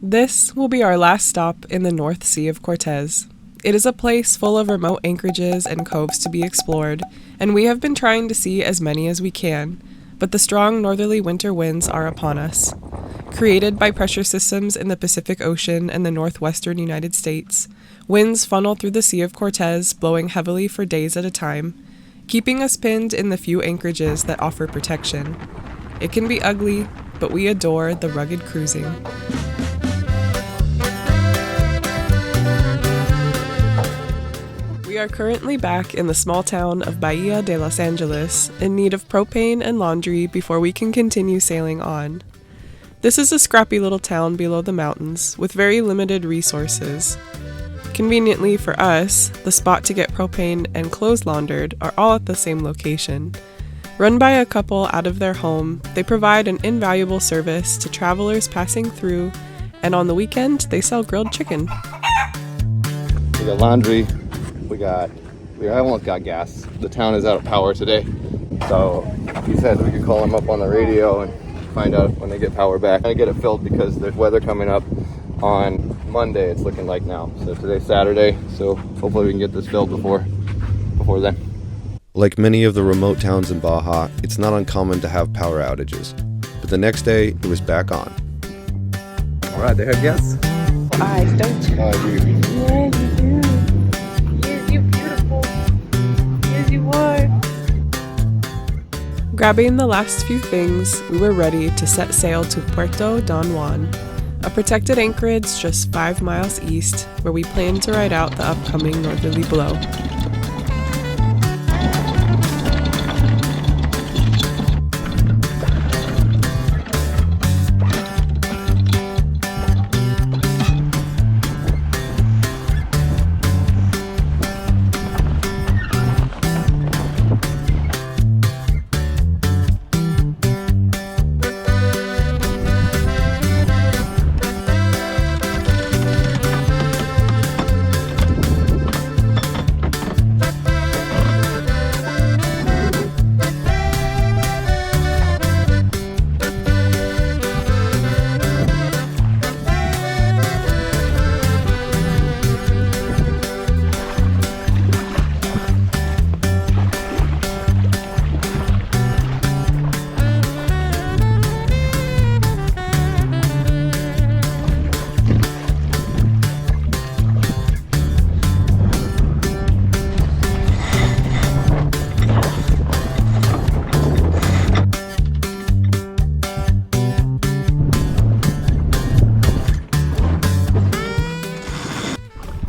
This will be our last stop in the North Sea of Cortez. It is a place full of remote anchorages and coves to be explored, and we have been trying to see as many as we can, but the strong northerly winter winds are upon us. Created by pressure systems in the Pacific Ocean and the northwestern United States, winds funnel through the Sea of Cortez, blowing heavily for days at a time, keeping us pinned in the few anchorages that offer protection. It can be ugly, but we adore the rugged cruising. We are currently back in the small town of Bahia de Los Angeles, in need of propane and laundry before we can continue sailing on. This is a scrappy little town below the mountains, with very limited resources. Conveniently for us, the spot to get propane and clothes laundered are all at the same location. Run by a couple out of their home, they provide an invaluable service to travelers passing through, and on the weekend, they sell grilled chicken. We got laundry, we almost got gas. The town is out of power today, so he said we could call him up on the radio and find out when they get power back. I get it filled because there's weather coming up on Monday, it's looking like now. So today's Saturday, so hopefully we can get this filled before then. Like many of the remote towns in Baja, it's not uncommon to have power outages. But the next day, it was back on. All right, they have gas? Eyes, don't you? I do. Yeah, you do. Yes, you're beautiful. Yes, you are. Grabbing the last few things, we were ready to set sail to Puerto Don Juan, a protected anchorage just 5 miles east, where we plan to ride out the upcoming northerly blow.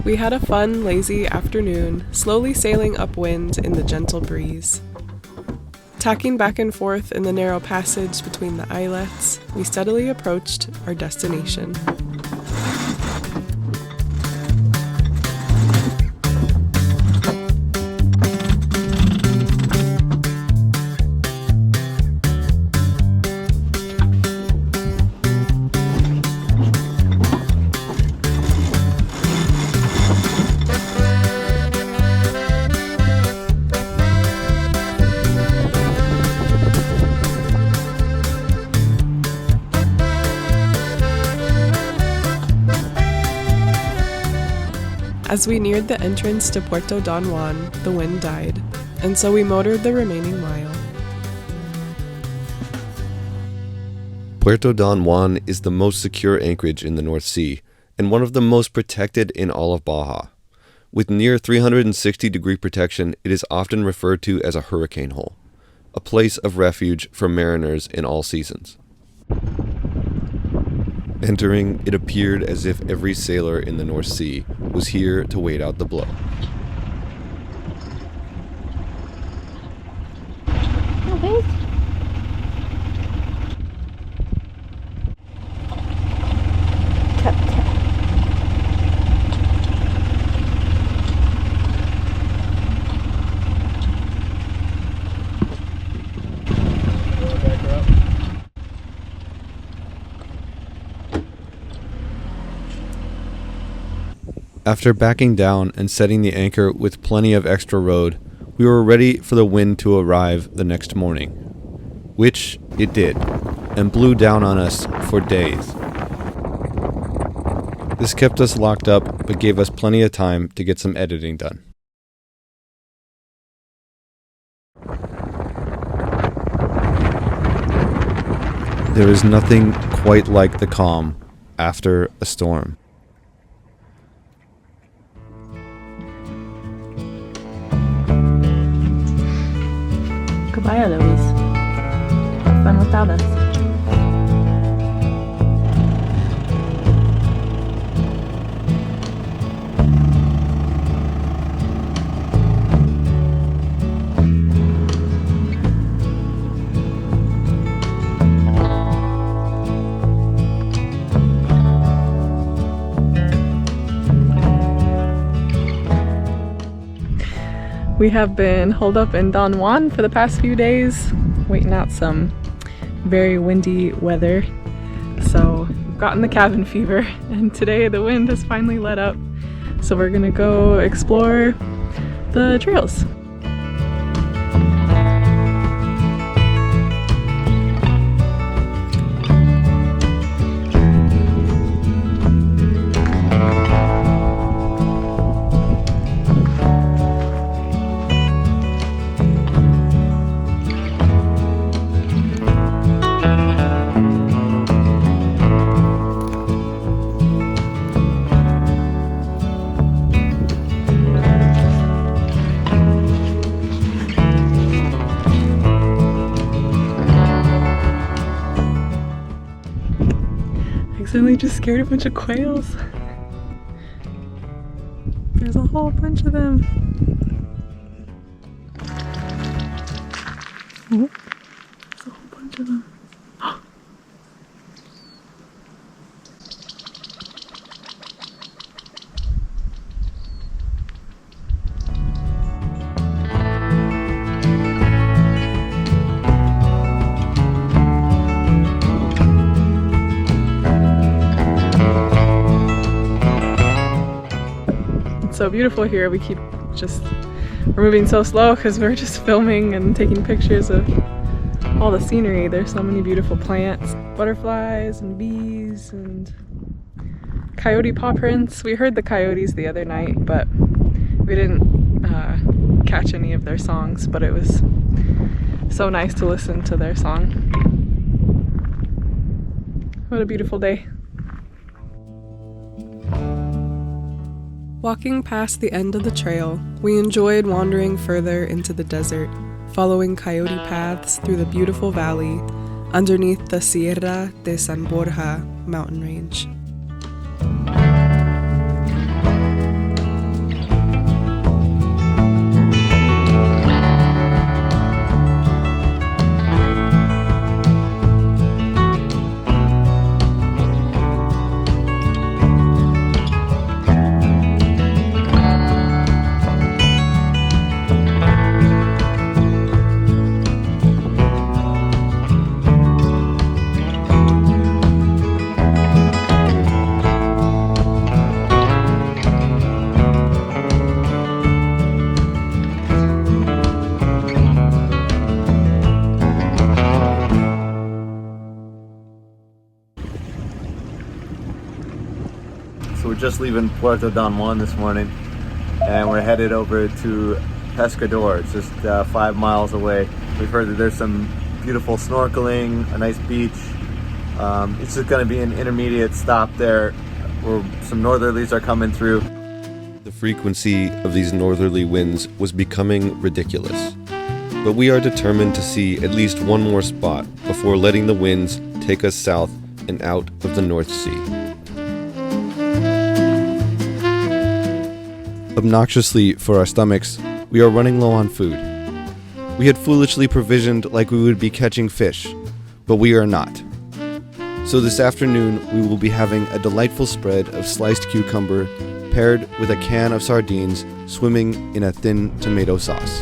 We had a fun, lazy afternoon, slowly sailing upwind in the gentle breeze. Tacking back and forth in the narrow passage between the islets, we steadily approached our destination. As we neared the entrance to Puerto Don Juan, the wind died, and so we motored the remaining mile. Puerto Don Juan is the most secure anchorage in the North Sea and one of the most protected in all of Baja. With near 360-degree protection, it is often referred to as a hurricane hole, a place of refuge for mariners in all seasons. Entering, it appeared as if every sailor in the North Sea was here to wait out the blow. After backing down and setting the anchor with plenty of extra rode, we were ready for the wind to arrive the next morning, which it did, and blew down on us for days. This kept us locked up, but gave us plenty of time to get some editing done. There is nothing quite like the calm after a storm. Goodbye, Eloise. Have fun without us. We have been holed up in Don Juan for the past few days, waiting out some very windy weather. So we've gotten the cabin fever, and today the wind has finally let up. So we're gonna go explore the trails. Accidentally just scared a bunch of quails. There's a whole bunch of them. Oh, there's a whole bunch of them. So beautiful here. We're moving so slow because we're just filming and taking pictures of all the scenery. There's so many beautiful plants, butterflies and bees and coyote paw prints. We heard the coyotes the other night, but we didn't catch any of their songs, but it was so nice to listen to their song. What a beautiful day. Walking past the end of the trail, we enjoyed wandering further into the desert, following coyote paths through the beautiful valley underneath the Sierra de San Borja mountain range. So we're just leaving Puerto Don Juan this morning, and we're headed over to Pescador. It's just 5 miles away. We've heard that there's some beautiful snorkeling, a nice beach. It's just going to be an intermediate stop there where some northerlies are coming through. The frequency of these northerly winds was becoming ridiculous, but we are determined to see at least one more spot before letting the winds take us south and out of the North Sea. Obnoxiously for our stomachs, we are running low on food. We had foolishly provisioned like we would be catching fish, but we are not. So this afternoon we will be having a delightful spread of sliced cucumber paired with a can of sardines swimming in a thin tomato sauce.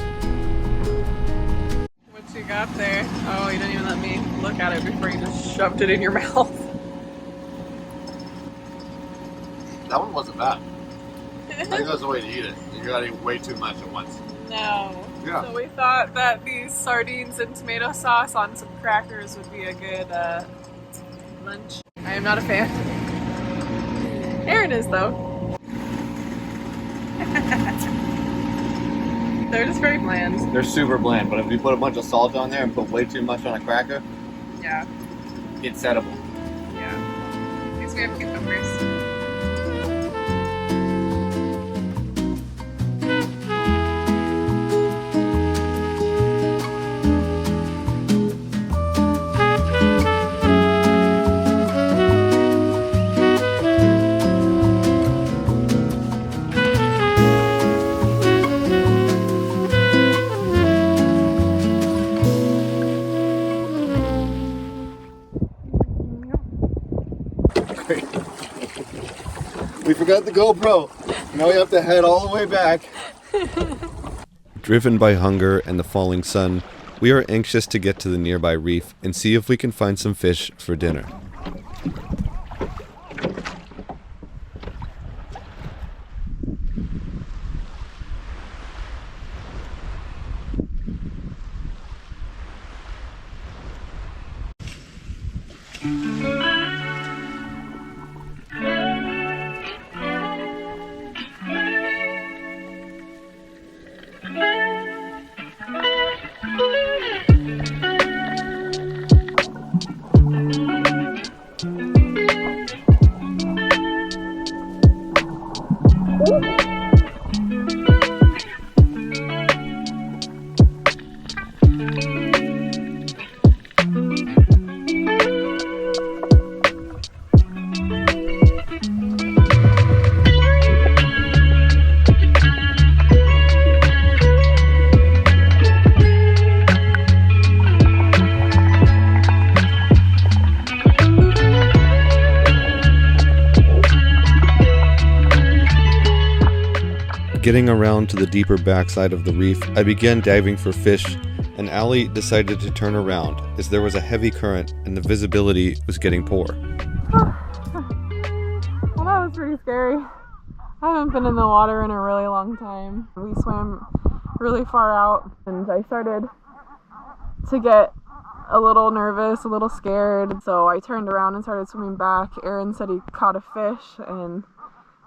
What you got there? Oh, you didn't even let me look at it before you just shoved it in your mouth. That one wasn't bad. I think that's the way to eat it. You gotta eat way too much at once. No. Yeah. So we thought that these sardines and tomato sauce on some crackers would be a good lunch. I am not a fan. There it is, though. They're just very bland. They're super bland, but if you put a bunch of salt on there and put way too much on a cracker, Yeah. it's edible. Yeah. At least we have cucumbers. We forgot the GoPro. Now we have to head all the way back. Driven by hunger and the falling sun, we are anxious to get to the nearby reef and see if we can find some fish for dinner. Getting around to the deeper backside of the reef, I began diving for fish, and Allie decided to turn around as there was a heavy current and the visibility was getting poor. Well, that was pretty scary. I haven't been in the water in a really long time. We swam really far out, and I started to get a little nervous, a little scared. So I turned around and started swimming back. Aaron said he caught a fish and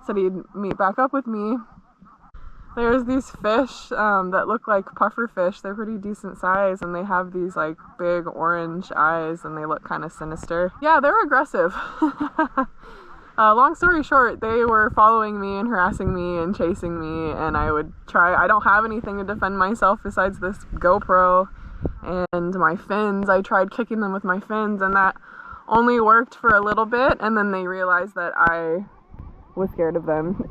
said he'd meet back up with me. There's these fish that look like puffer fish. They're pretty decent size, and they have these like big orange eyes, and they look kind of sinister. Yeah, they're aggressive. Long story short, they were following me and harassing me and chasing me, and I don't have anything to defend myself besides this GoPro and my fins. I tried kicking them with my fins, and that only worked for a little bit, and then they realized that I was scared of them.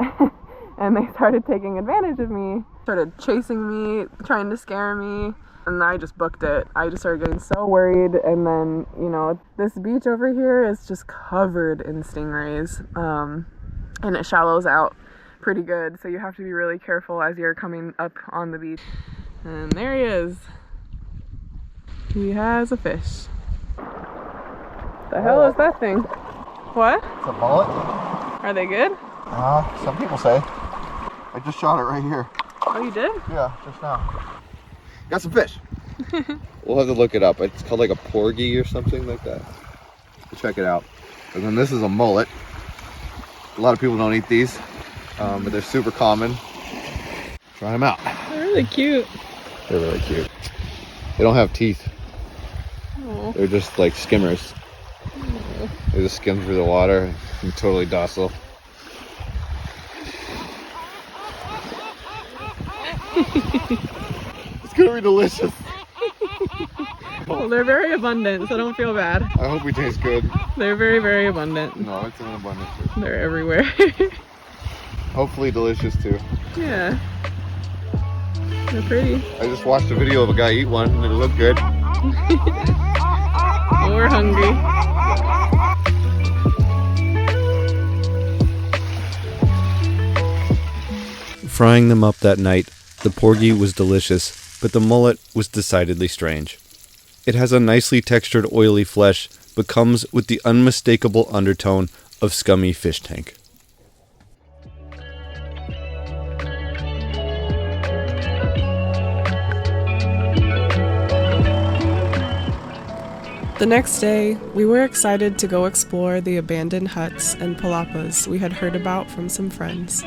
And they started taking advantage of me, started chasing me, trying to scare me, and I just booked it. I just started getting so worried, and then, this beach over here is just covered in stingrays, and it shallows out pretty good, so you have to be really careful as you're coming up on the beach. And there he is. He has a fish. The hell is that thing? What? It's a mullet. Are they good? Some people say. I just shot it right here. Oh, you did? Yeah, just now. Got some fish. We'll have to look it up. It's called like a porgy or something like that. We'll check it out. And then this is a mullet. A lot of people don't eat these, but they're super common. Try them out. They're really cute. They're really cute. They don't have teeth. Oh. They're just like skimmers. Oh. They just skim through the water and totally docile. It's gonna be delicious. Well, they're very abundant, so don't feel bad. I hope we taste good. They're very, very abundant. No, it's an abundance. They're everywhere. Hopefully delicious too. Yeah. They're pretty. I just watched a video of a guy eat one and it looked good. Oh, we're hungry. Frying them up that night, the porgy was delicious, but the mullet was decidedly strange. It has a nicely textured oily flesh, but comes with the unmistakable undertone of scummy fish tank. The next day, we were excited to go explore the abandoned huts and palapas we had heard about from some friends.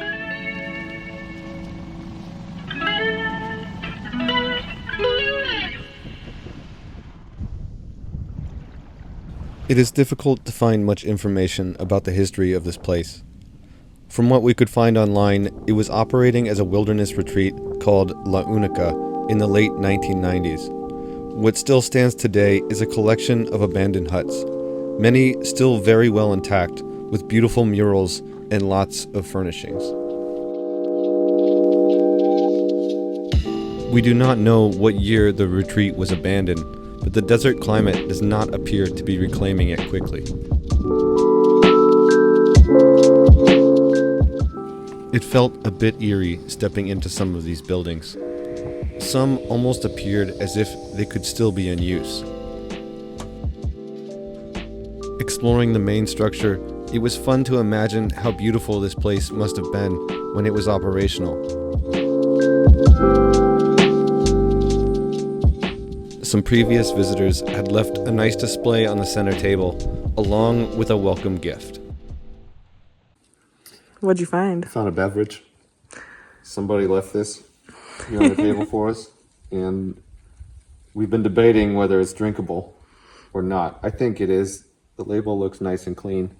It is difficult to find much information about the history of this place. From what we could find online, it was operating as a wilderness retreat called La Unica in the late 1990s. What still stands today is a collection of abandoned huts, many still very well intact, with beautiful murals and lots of furnishings. We do not know what year the retreat was abandoned, but the desert climate does not appear to be reclaiming it quickly. It felt a bit eerie stepping into some of these buildings. Some almost appeared as if they could still be in use. Exploring the main structure, it was fun to imagine how beautiful this place must have been when it was operational. Some previous visitors had left a nice display on the center table, along with a welcome gift. What'd you find? I found a beverage. Somebody left this here on the table for us, and we've been debating whether it's drinkable or not. I think it is. The label looks nice and clean.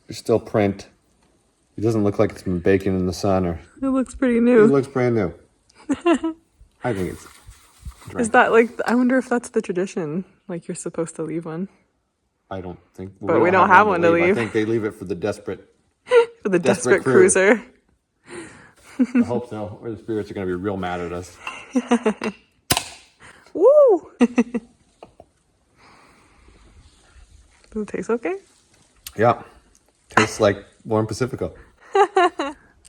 There's still print. It doesn't look like it's been baking in the sun, or It looks pretty it new. looks brand new. I think it's drinkable. Is that like, I wonder if that's the tradition, like you're supposed to leave one I don't think. But we don't have one to leave. I think they leave it for the desperate. for the desperate crew. cruiser. I hope so, or the spirits are going to be real mad at us. Woo! Does it taste okay? Yeah. Tastes like warm Pacifico.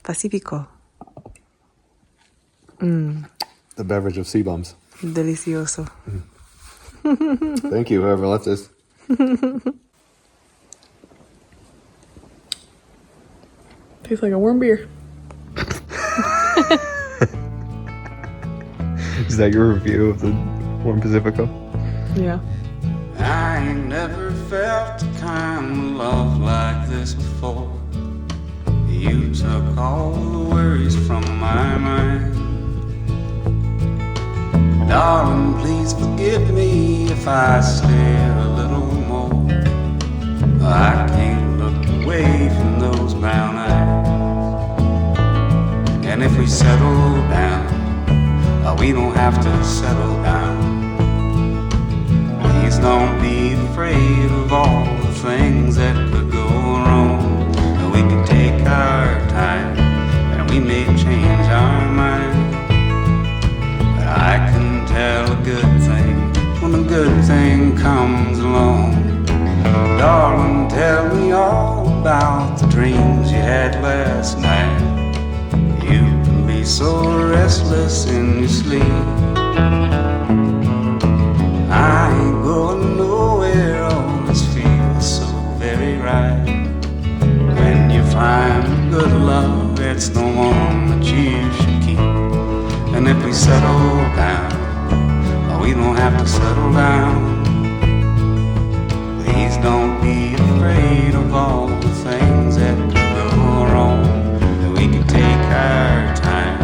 Pacifico. The beverage of sea bums. Delicioso. Thank you, whoever left this. Tastes like a warm beer. Is that your review of the warm Pacifico? Yeah. I ain't never felt a kind of love like this before. You took all the worries from my mind. Darling, please forgive me if I stare a little more. I can't look away from those brown eyes. And if we settle down, we don't have to settle down. Please don't be afraid of all the things that could go wrong. We can take our time and we may change our mind. But I can tell a good thing when a good thing comes along. Darling, tell me all about the dreams you had last night. You can be so restless in your sleep. I ain't going nowhere, all this feels so very right. When you find good love, it's the one that you should keep. And if we settle down, we don't have to settle down. Please don't be afraid of all the things that could go wrong. And we can take our time,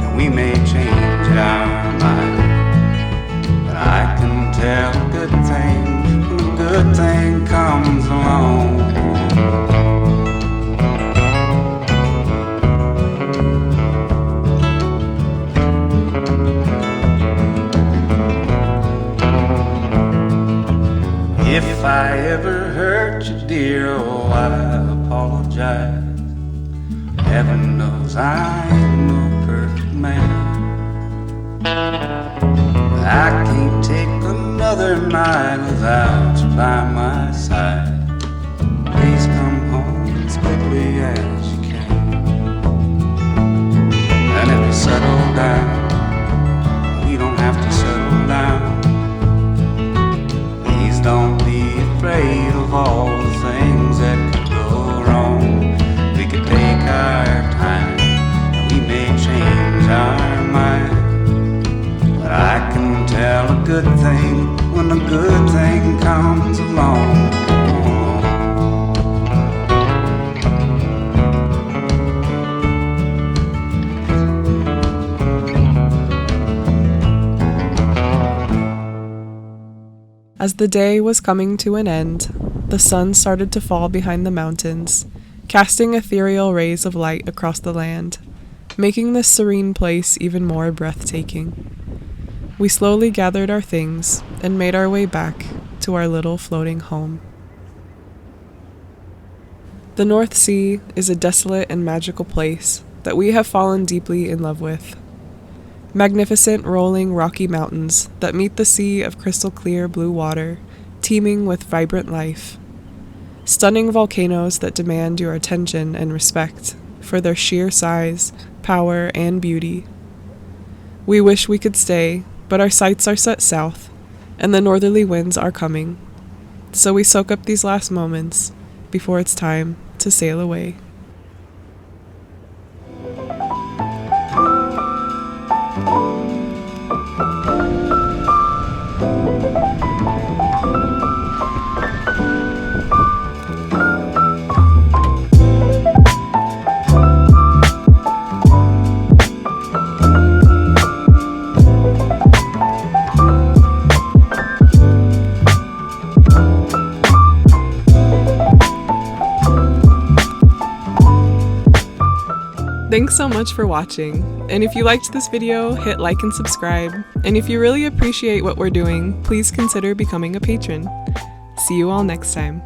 and we may change our mind. But I can tell a good thing when a good thing comes along. If I ever hurt you, dear, oh, I apologize. Heaven knows I ain't no perfect man. I can't take another night without you by my side. Please come home as quickly as you can. And if we settle down, we don't have to settle down. Please don't be afraid of all the things that could go wrong. We could take our time and we may change our mind. But I can tell a good thing when a good As the day was coming to an end, the sun started to fall behind the mountains, casting ethereal rays of light across the land, making this serene place even more breathtaking. We slowly gathered our things and made our way back to our little floating home. The North Sea is a desolate and magical place that we have fallen deeply in love with. Magnificent rolling rocky mountains that meet the sea of crystal clear blue water, teeming with vibrant life. Stunning volcanoes that demand your attention and respect for their sheer size, power, and beauty. We wish we could stay, but our sights are set south, and the northerly winds are coming. So we soak up these last moments before it's time to sail away. Thanks so much for watching, and if you liked this video, hit like and subscribe, and if you really appreciate what we're doing, please consider becoming a patron. See you all next time.